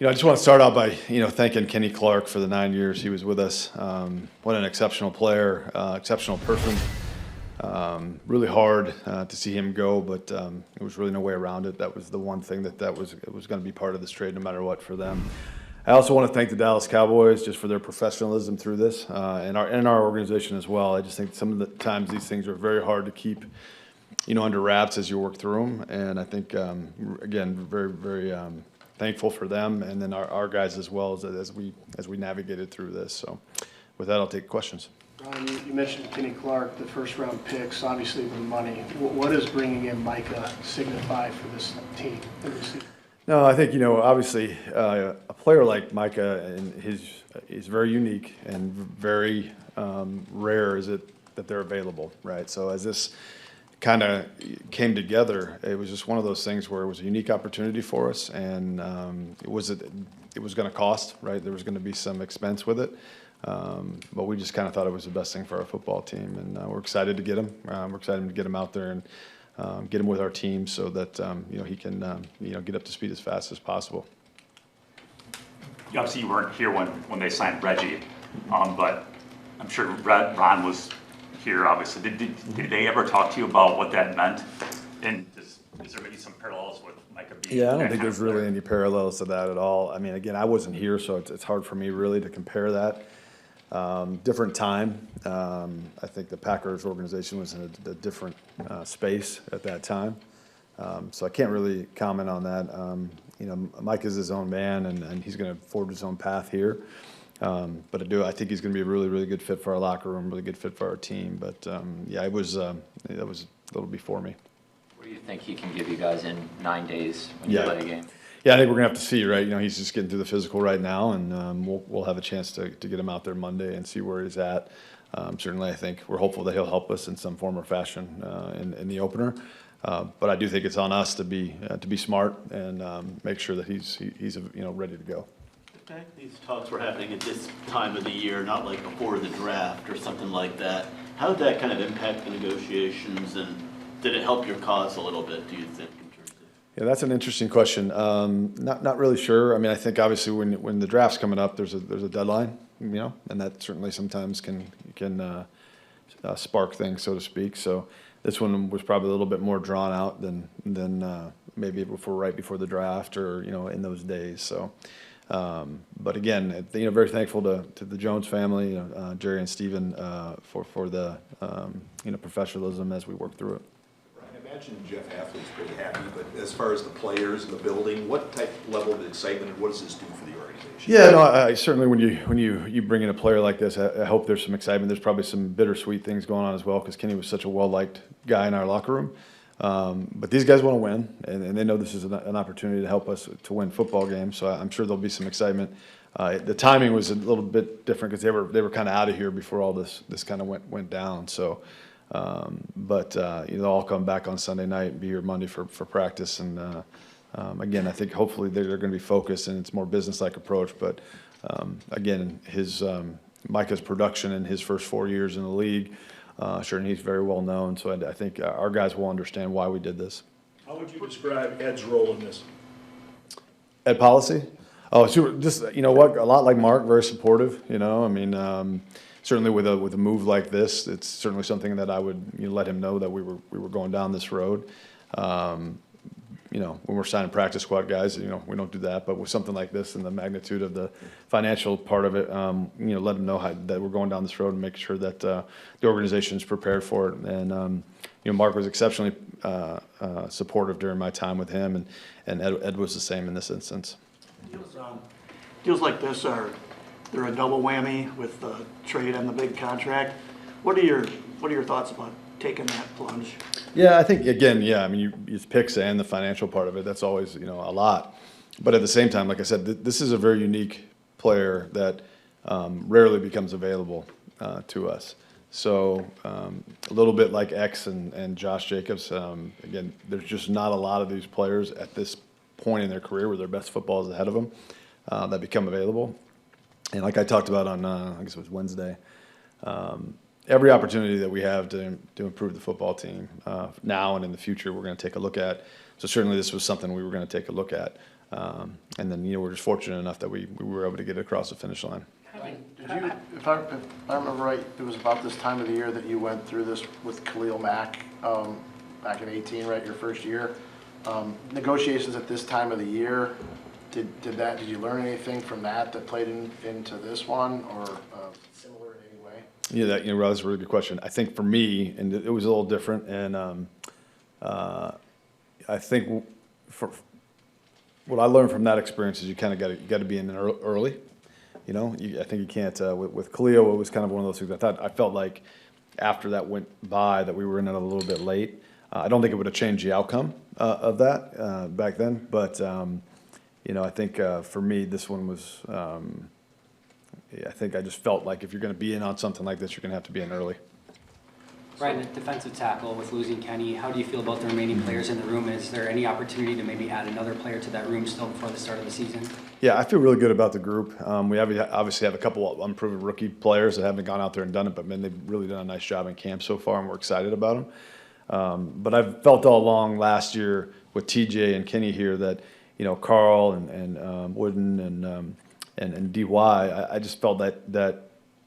I just want to start out by, thanking Kenny Clark for the 9 years he was with us. What an exceptional player, exceptional person. Really hard to see him go, but there was really no way around it. That was the one thing that was going to be part of this trade, no matter what, for them. I also want to thank the Dallas Cowboys just for their professionalism through this, and our organization as well. I just think some of the times these things are very hard to keep, under wraps as you work through them. And I think, again, very, very thankful for them, and then our guys as well as we navigated through this. So, with that, I'll take questions. Brian, you mentioned Kenny Clark, the first-round picks, obviously the money. What does bringing in Micah signify for this team? No, I think, obviously a player like Micah, and is very unique and very rare is it that they're available, right? So as this kind of came together, it was just one of those things where it was a unique opportunity for us, and it was going to cost, right? There was going to be some expense with it, but we just kind of thought it was the best thing for our football team, and we're excited to get him. We're excited to get him out there and get him with our team so that he can get up to speed as fast as possible. Obviously, you weren't here when they signed Reggie, but I'm sure Ron was here. Obviously, did they ever talk to you about what that meant? And is there maybe some parallels with Micah being? Yeah, I don't think there's really any parallels to that at all. I mean, again, I wasn't here, so it's hard for me really to compare that. Different time. I think the Packers organization was in a different space at that time. So I can't really comment on that. Mike is his own man, and he's going to forge his own path here. But I think he's going to be a really, really good fit for our locker room, really good fit for our team. But yeah, that was a little before me. What do you think he can give you guys in 9 days when you play a game? Yeah, I think we're gonna have to see, right? He's just getting through the physical right now, and we'll have a chance to get him out there Monday and see where he's at. Certainly, I think we're hopeful that he'll help us in some form or fashion in the opener. But I do think it's on us to be smart and make sure that he's ready to go. These talks were happening at this time of the year, not like before the draft or something like that. How did that kind of impact the negotiations, and did it help your cause a little bit, do you think? Yeah, that's an interesting question. Not really sure. I mean, I think obviously when the draft's coming up, there's a deadline, and that certainly sometimes can spark things, so to speak. So this one was probably a little bit more drawn out than maybe right before the draft or in those days. So, but again, very thankful to the Jones family, Jerry and Steven, for the professionalism as we work through it. I imagine Jeff Hafley's pretty happy, but as far as the players and the building, what type level of excitement and what does this do for the organization? Yeah, no, I certainly when you bring in a player like this, I hope there's some excitement. There's probably some bittersweet things going on as well because Kenny was such a well-liked guy in our locker room. But these guys want to win, and they know this is an opportunity to help us to win football games. So I'm sure there'll be some excitement. The timing was a little bit different because they were kind of out of here before all this kind of went down. So. But they'll all come back on Sunday night and be here Monday for practice. And again, I think hopefully they're going to be focused and it's more business-like approach. But again, Micah's production in his first 4 years in the league, sure, and he's very well known. So I think our guys will understand why we did this. How would you describe Ed's role in this? Ed Policy? Oh, just a lot like Mark, very supportive. I mean. Certainly, with a move like this, it's certainly something that I would let him know that we were going down this road. When we're signing practice squad guys, we don't do that. But with something like this and the magnitude of the financial part of it, let him know that we're going down this road and make sure that the organization is prepared for it. And Mark was exceptionally supportive during my time with him, and Ed was the same in this instance. Deals like this they're a double whammy with the trade and the big contract. What are your thoughts about taking that plunge? Yeah, I think again, I mean, it's picks and the financial part of it. That's always a lot, but at the same time, like I said, this is a very unique player that rarely becomes available to us. So a little bit like X and Josh Jacobs. Again, there's just not a lot of these players at this point in their career where their best football is ahead of them that become available. And like I talked about on, I guess it was Wednesday, every opportunity that we have to improve the football team now and in the future, we're going to take a look at. So certainly this was something we were going to take a look at. And then, we're just fortunate enough that we were able to get it across the finish line. Did you, if I remember right, it was about this time of the year that you went through this with Khalil Mack, back in 18, right, your first year? Negotiations at this time of the year, did you learn anything from that played into this one, or similar in any way? Yeah, Rob, that's a really good question. I think for me, and it was a little different, and I think for what I learned from that experience is you kind of got to be in early. I think you can't. With Khalil, it was kind of one of those things. I felt like after that went by that we were in it a little bit late. I don't think it would have changed the outcome of that back then, but I think for me this one was. I think I just felt like if you're going to be in on something like this, you're going to have to be in early. Brian, the defensive tackle with losing Kenny, how do you feel about the remaining players in the room? Is there any opportunity to maybe add another player to that room still before the start of the season? Yeah, I feel really good about the group. We obviously have a couple of unproven rookie players that haven't gone out there and done it, but man, they've really done a nice job in camp so far, and we're excited about them. But I've felt all along last year with TJ and Kenny here that Carl and Wooden and DY, I just felt that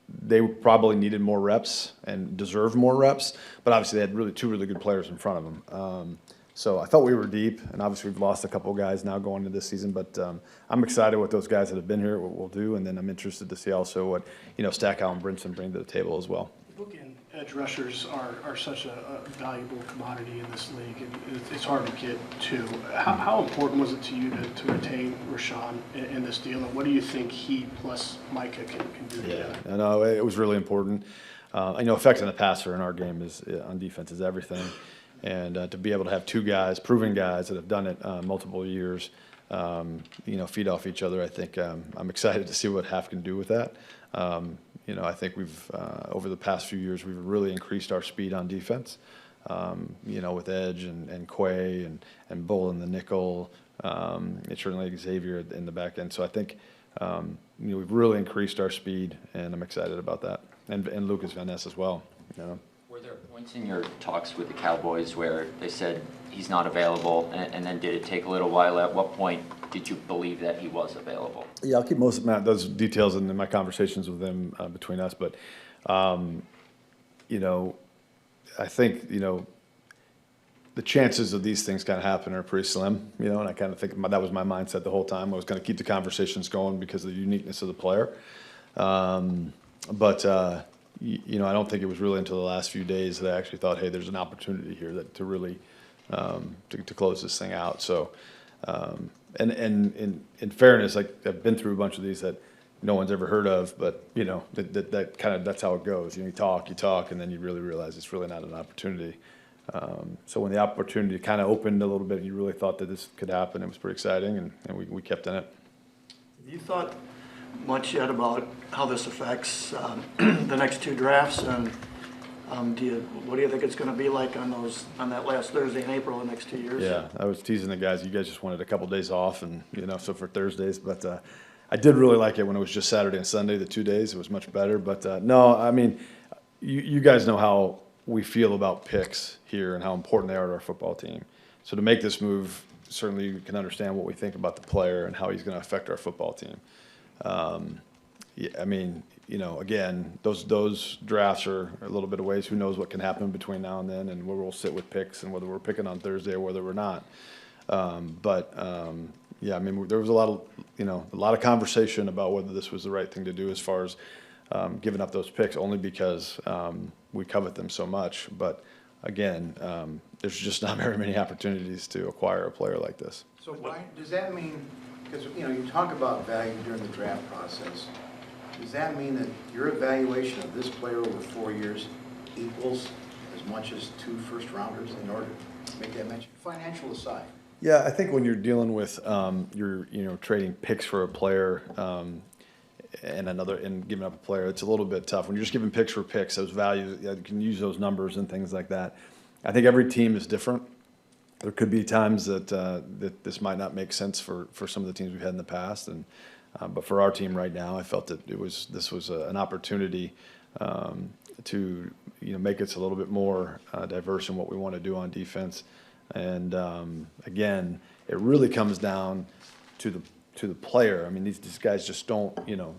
they probably needed more reps and deserved more reps, but obviously they had two really good players in front of them. So I felt we were deep, and obviously we've lost a couple of guys now going into this season, but I'm excited what those guys that have been here will do, and then I'm interested to see also what Stackhouse and Brinson bring to the table as well. Bookend edge rushers are such a valuable commodity in this league, and it's hard to get to. How important was it to you to retain Rashawn in this deal, and what do you think he plus Micah can do together? Yeah, no, it was really important. Affecting the passer in our game on defense is everything, and to be able to have two guys, proven guys that have done it multiple years, feed off each other. I think I'm excited to see what Half can do with that. I think we've over the past few years we've really increased our speed on defense. With Edge and Quay and Bull in the nickel, it's certainly Xavier in the back end. So I think we've really increased our speed, and I'm excited about that. And Lucas Van Ness as well. Were there points in your talks with the Cowboys where they said he's not available, and then did it take a little while? At what point did you believe that he was available? Yeah, I'll keep most of those details in my conversations with them between us. But, I think, the chances of these things kind of happen are pretty slim, and I kind of think that was my mindset the whole time. I was going to keep the conversations going because of the uniqueness of the player. I don't think it was really until the last few days that I actually thought, hey, there's an opportunity here to really to close this thing out. So, and in fairness, like I've been through a bunch of these that no one's ever heard of, but that kind of that's how it goes. You talk, and then you really realize it's really not an opportunity. So when the opportunity kind of opened a little bit, you really thought that this could happen. It was pretty exciting, and we kept in it. Have you thought much yet about how this affects the next two drafts, and what do you think it's going to be like on that last Thursday in April the next 2 years? Yeah, I was teasing the guys. You guys just wanted a couple days off, and so for Thursdays, but I did really like it when it was just Saturday and Sunday, the 2 days. It was much better. But no, I mean, you guys know how we feel about picks here and how important they are to our football team. So to make this move, certainly you can understand what we think about the player and how he's going to affect our football team. Again, those drafts are a little bit of ways. Who knows what can happen between now and then, and where we'll sit with picks, and whether we're picking on Thursday or whether we're not. There was a lot of conversation about whether this was the right thing to do as far as giving up those picks, only because we covet them so much. But again, there's just not very many opportunities to acquire a player like this. So Brian, does that mean, because you talk about value during the draft process, does that mean that your evaluation of this player over 4 years equals as much as 2 first-rounders in order to make that mention, financial aside? Yeah, I think when you're dealing with you're trading picks for a player and giving up a player, it's a little bit tough. When you're just giving picks for picks, those values, you can use those numbers and things like that. I think every team is different. There could be times that this might not make sense for some of the teams we've had in the past, but for our team right now, I felt that this was an opportunity to make us a little bit more diverse in what we want to do on defense. And again, it really comes down to the player. I mean, these guys just don't,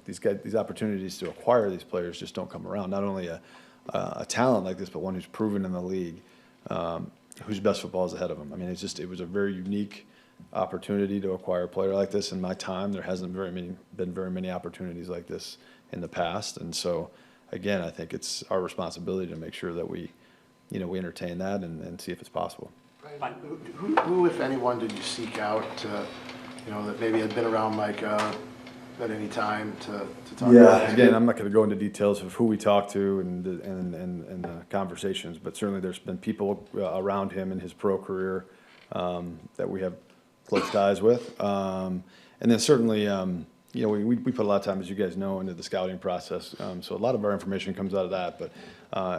these opportunities to acquire these players just don't come around. Not only a talent like this, but one who's proven in the league, whose best football is ahead of him. I mean, it was a very unique opportunity to acquire a player like this. In my time, there hasn't been very many opportunities like this in the past, and so again, I think it's our responsibility to make sure that we entertain that and see if it's possible. Who, if anyone, did you seek out to, that maybe had been around Micah at any time to talk about? Yeah, again, I'm not going to go into details of who we talked to and the conversations, but certainly there's been people around him in his pro career that we have close ties with. And then certainly, we put a lot of time, as you guys know, into the scouting process. So a lot of our information comes out of that. But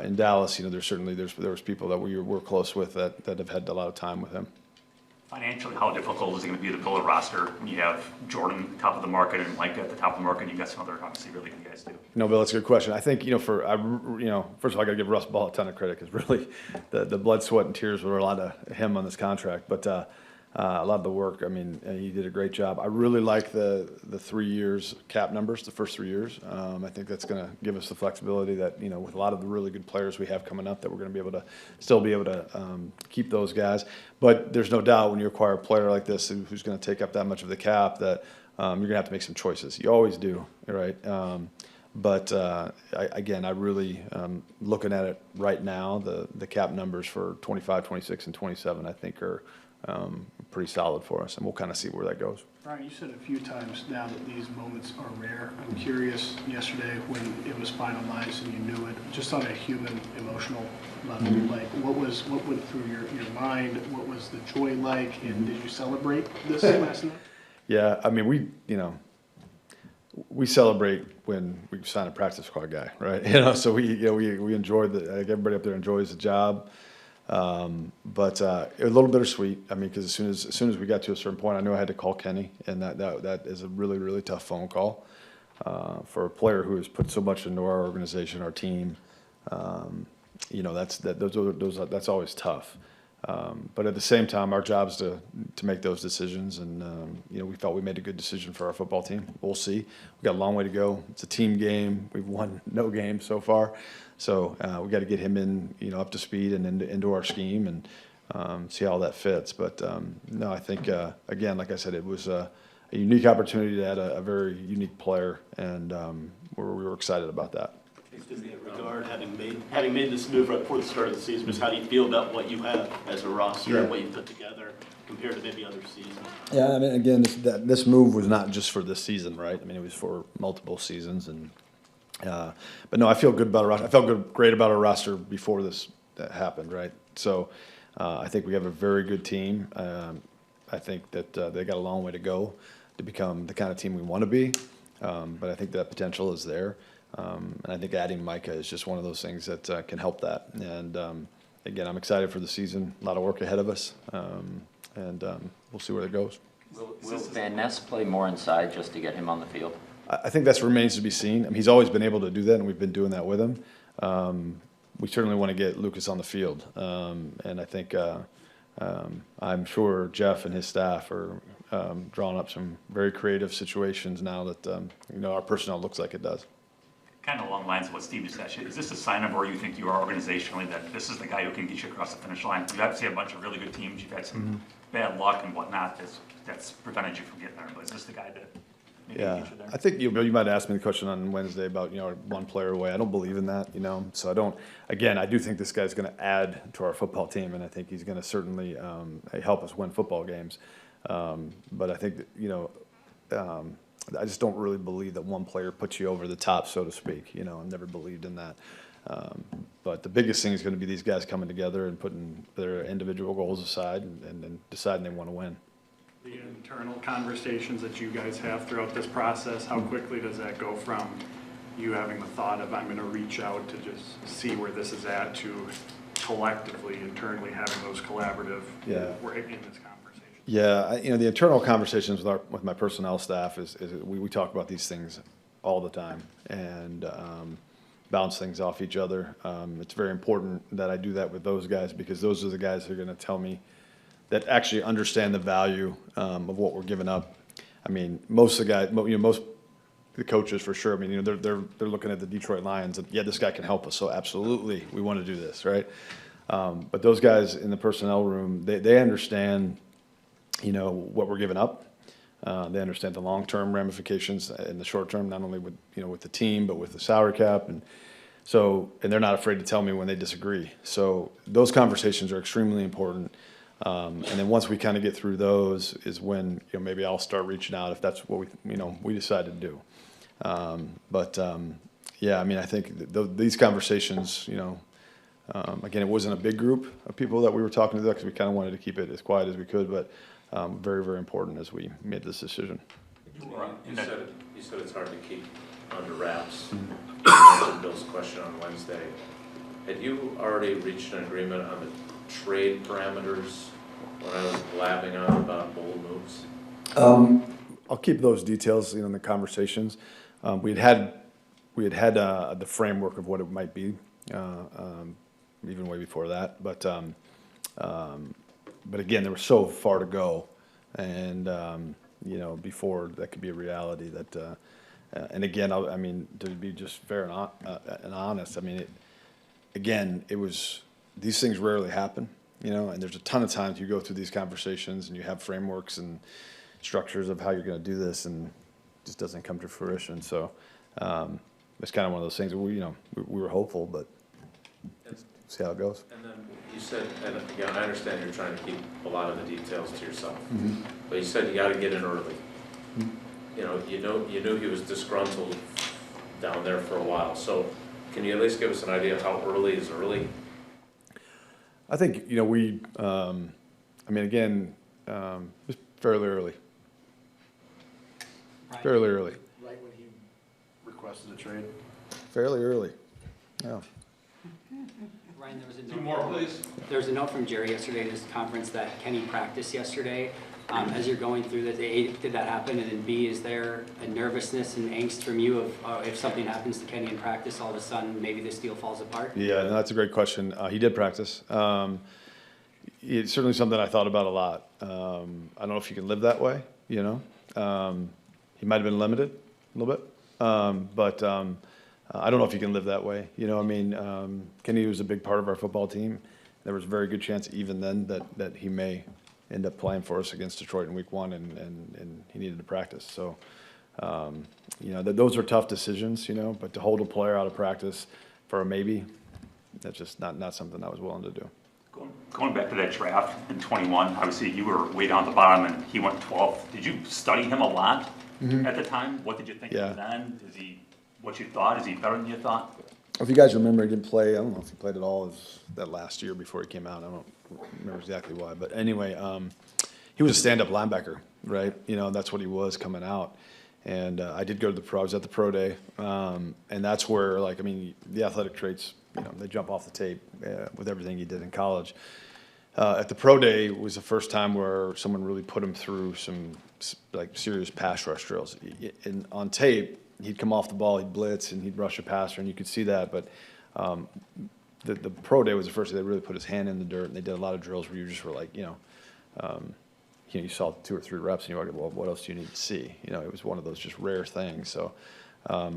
in Dallas, there was people that we were close with that have had a lot of time with him. Financially, how difficult is it going to be to build a roster when you have Jordan at the top of the market and Micah at the top of the market, and you've got some other obviously really good guys too? No, Bill, that's a good question. I think, first of all, I got to give Russ Ball a ton of credit because really the blood, sweat, and tears were a lot of him on this contract. But a lot of the work, I mean, he did a great job. I really like the 3 years cap numbers, the first 3 years. I think that's going to give us the flexibility that, with a lot of the really good players we have coming up, that we're going to be able to still be able to keep those guys. But there's no doubt when you acquire a player like this who's going to take up that much of the cap that you're going to have to make some choices. You always do, right? But I really, looking at it right now, the cap numbers for 25, 26, and 27, I think are pretty solid for us, and we'll kind of see where that goes. Brian, you said a few times now that these moments are rare. I'm curious, yesterday when it was finalized and you knew it, just on a human, emotional level, like what went through your mind? What was the joy like? And did you celebrate this last night? Yeah, I mean, we celebrate when we sign a practice squad guy, right? So we enjoyed like everybody up there enjoys the job. But it was a little bittersweet. I mean, because as soon as we got to a certain point, I knew I had to call Kenny, and that is a really, really tough phone call for a player who has put so much into our organization, our team. That's always tough. But at the same time, our job is to make those decisions, and we felt we made a good decision for our football team. We'll see. We've got a long way to go. It's a team game. We've won no games so far. So we got to get him in, up to speed and into our scheme and see how that fits. But no, I think again, like I said, it was a unique opportunity to add a very unique player, and we were excited about that. In that regard, having made this move right before the start of the season, just how do you feel about what you have as a roster and what you put together compared to maybe other seasons? Yeah, I mean, again, this move was not just for this season, right? I mean, it was for multiple seasons, and. But no, I feel good about our roster. I felt great about our roster before this happened, right? So I think we have a very good team. I think that they got a long way to go to become the kind of team we want to be. But I think that potential is there. And I think adding Micah is just one of those things that can help that. And again, I'm excited for the season. A lot of work ahead of us. And we'll see where it goes. Will Van Ness play more inside just to get him on the field? I think that remains to be seen. I mean, he's always been able to do that, and we've been doing that with him. We certainly want to get Lucas on the field, and I think I'm sure Jeff and his staff are drawing up some very creative situations now that our personnel looks like it does. Kind of along the lines of what Steve just asked you, is this a sign of where you think you are organizationally, that this is the guy who can get you across the finish line? You've obviously had a bunch of really good teams. You've had some bad luck and whatnot that's prevented you from getting there. But is this the guy that maybe get you there? I think you might ask me the question on Wednesday about one player away. I don't believe in that, so I don't. Again, I do think this guy's going to add to our football team, and I think he's going to certainly help us win football games. But I think that, I just don't really believe that one player puts you over the top, so to speak. I've never believed in that. But the biggest thing is going to be these guys coming together and putting their individual goals aside and deciding they want to win. The internal conversations that you guys have throughout this process, how quickly does that go from you having the thought of I'm going to reach out to just see where this is at to collectively, internally having those collaborative we're in this conversation? Yeah, the internal conversations with my personnel staff is we talk about these things all the time and bounce things off each other. It's very important that I do that with those guys because those are the guys who are going to tell me that actually understand the value of what we're giving up. I mean, most of the guys, most of the coaches for sure. I mean, they're looking at the Detroit Lions and, yeah, this guy can help us. So absolutely, we want to do this, right? But those guys in the personnel room, they understand, what we're giving up. They understand the long-term ramifications in the short term, not only with the team, but with the salary cap. And they're not afraid to tell me when they disagree. So those conversations are extremely important. And then once we kind of get through those is when, maybe I'll start reaching out if that's what we decide to do. Yeah, I mean, I think these conversations, again, it wasn't a big group of people that we were talking to because we kind of wanted to keep it as quiet as we could, but very, very important as we made this decision. You said it's hard to keep under wraps. Mm-hmm. Bill's question on Wednesday. Had you already reached an agreement on the trade parameters when I was blabbing on about bold moves? I'll keep those details, in the conversations. We had the framework of what it might be, even way before that. But again, there was so far to go, and before that could be a reality. That, and again, I mean, to be just fair and honest, I mean, it was these things rarely happen, and there's a ton of times you go through these conversations and you have frameworks and structures of how you're going to do this, and it just doesn't come to fruition. So it's kind of one of those things where we were hopeful, but see how it goes. And then you said, and again, I understand you're trying to keep a lot of the details to yourself, Mm-hmm. but you said you got to get in early. Mm-hmm. You knew he was disgruntled down there for a while. So can you at least give us an idea of how early is early? I think we. I mean, again, just fairly early. Right. Fairly early. Right when he requested a trade? Fairly early. Yeah. Ryan, there was a note from Jerry yesterday at his conference that Kenny practiced yesterday. As you're going through this, A, did that happen? And then B, is there a nervousness and angst from you of if something happens to Kenny in practice, all of a sudden maybe this deal falls apart? Yeah, no, that's a great question. He did practice. It's certainly something I thought about a lot. I don't know if you can live that way, He might have been limited a little bit. But I don't know if you can live that way. Kenny was a big part of our football team. There was a very good chance even then that he may end up playing for us against Detroit in week 1, and he needed to practice. So, those are tough decisions, but to hold a player out of practice for a maybe, that's just not something I was willing to do. Going back to that draft in 21, obviously you were way down the bottom and he went 12th. Did you study him a lot at the time? What did you think of him then? Is he what you thought? Is he better than you thought? If you guys remember, he didn't play. I don't know if he played at all that last year before he came out. I don't remember exactly why. But anyway, he was a stand-up linebacker, right? That's what he was coming out. And I did go to the pro. I was at the pro day. And that's where, the athletic traits, they jump off the tape with everything he did in college. At the pro day was the first time where someone really put him through some, serious pass rush drills. And on tape, he'd come off the ball, he'd blitz, and he'd rush a passer, and you could see that. But the pro day was the first day they really put his hand in the dirt, and they did a lot of drills where you just were like, you saw 2 or 3 reps, and you were like, well, what else do you need to see? It was one of those just rare things. So I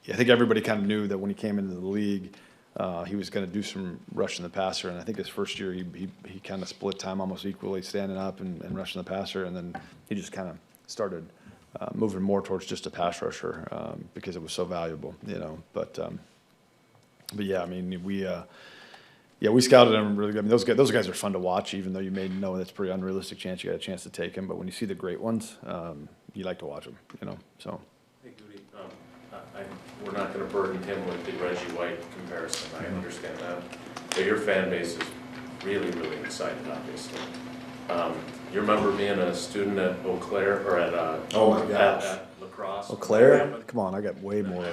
think everybody kind of knew that when he came into the league, he was going to do some rushing the passer, and I think his first year he kind of split time almost equally, standing up and rushing the passer, and then he just kind of started moving more towards just a pass rusher because it was so valuable, But yeah, I mean, we scouted him really good. I mean, those guys are fun to watch, even though you may know that's a pretty unrealistic chance you got a chance to take him. But when you see the great ones, you like to watch them, So. Hey, Goody, we're not going to burden him with the Reggie White comparison. I understand that. But your fan base is really, really excited, obviously. You remember being a student at Eau Claire or at Oh my gosh. at lacrosse? Eau Claire? Come on, I got way more.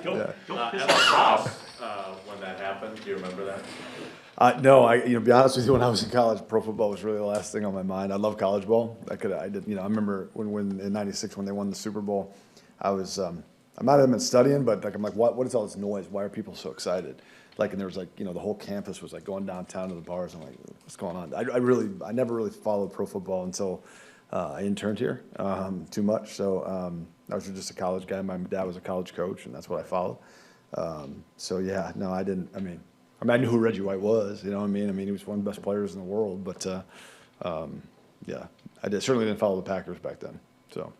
Don't piss At us off. lacrosse, when that happened, do you remember that? No, to be honest with you, when I was in college, pro football was really the last thing on my mind. I love college ball. I remember when in '96 when they won the Super Bowl, I might have been studying, but I'm like, what is all this noise? Why are people so excited? And there was the whole campus was going downtown to the bars. I'm like, what's going on? I never really followed pro football until I interned here too much. So I was just a college guy. My dad was a college coach, and that's what I followed. So yeah, no, I didn't. I mean, I knew who Reggie White was. You know what I mean? He was one of the best players in the world. But yeah, certainly didn't follow the Packers back then. So.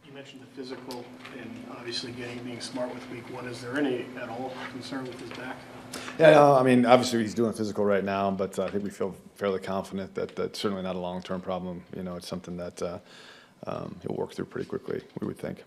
You mentioned the physical and obviously being smart with week 1. Is there any at all concern with his back? Yeah, no, I mean, obviously he's doing physical right now, but I think we feel fairly confident that that's certainly not a long-term problem. You know, it's something that he'll work through pretty quickly, we would think.